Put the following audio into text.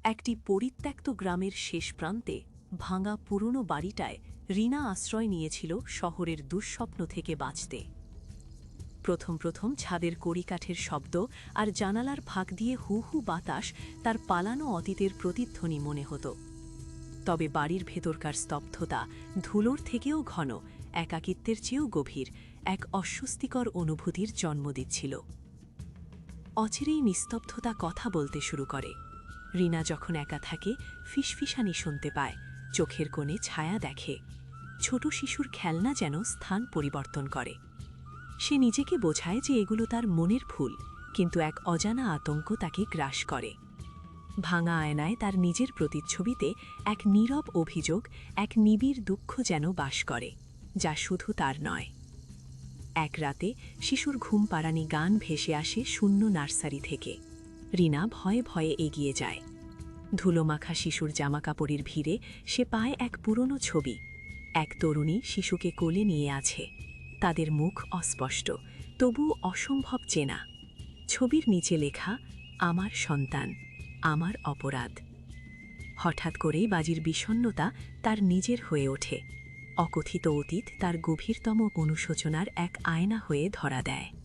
একটি পরিত্যক্ত গ্রামের শেষ প্রান্তে ভাঙা পুরনো বাড়িটায় রিনা আশ্রয় নিয়েছিল শহরের দুঃস্বপ্ন থেকে বাঁচতে। প্রথম প্রথম ছাদের কড়িকাঠের শব্দ আর জানালার ফাঁক দিয়ে হু হু বাতাস তার পালানো অতীতের প্রতিধ্বনি মনে হতো। তবে বাড়ির ভেতরকার স্তব্ধতা ধুলোর থেকেও ঘন, একাকিত্বের চেয়েও গভীর এক অস্বস্তিকর অনুভূতির জন্ম দিচ্ছিল। অচিরেই নিস্তব্ধতা কথা বলতে শুরু করে। রিনা যখন একা থাকে ফিসফিসানি শুনতে পায়, চোখের কোণে ছায়া দেখে। ছোট শিশুর খেলনা যেন স্থান পরিবর্তন করে। সে নিজেকে বোঝায় যে এগুলো তার মনের ভুল, কিন্তু এক অজানা আতঙ্ক তাকে গ্রাস করে। ভাঙা আয়নায় তার নিজের প্রতিচ্ছবিতে এক নীরব অভিযোগ, এক নিবিড় দুঃখ যেন বাস করে, যা শুধু তার নয়। এক রাতে শিশুর ঘুম পাড়ানি গান ভেসে আসে শূন্য নার্সারি থেকে। রিনা ভয়ে ভয়ে এগিয়ে যায়। ধুলোমাখা শিশুর জামাকাপড়ের ভিড়ে সে পায় এক পুরনো ছবি। এক তরুণী শিশুকে কোলে নিয়ে আছে। তাদের মুখ অস্পষ্ট, তবু অসম্ভব চেনা। ছবির নিচে লেখা, আমার সন্তান, আমার অপরাধ। হঠাৎ করেই বাজির বিষণ্ণতা তার নিজের হয়ে ওঠে। অকথিত অতীত তার গভীরতম অনুশোচনার এক আয়না হয়ে ধরা দেয়।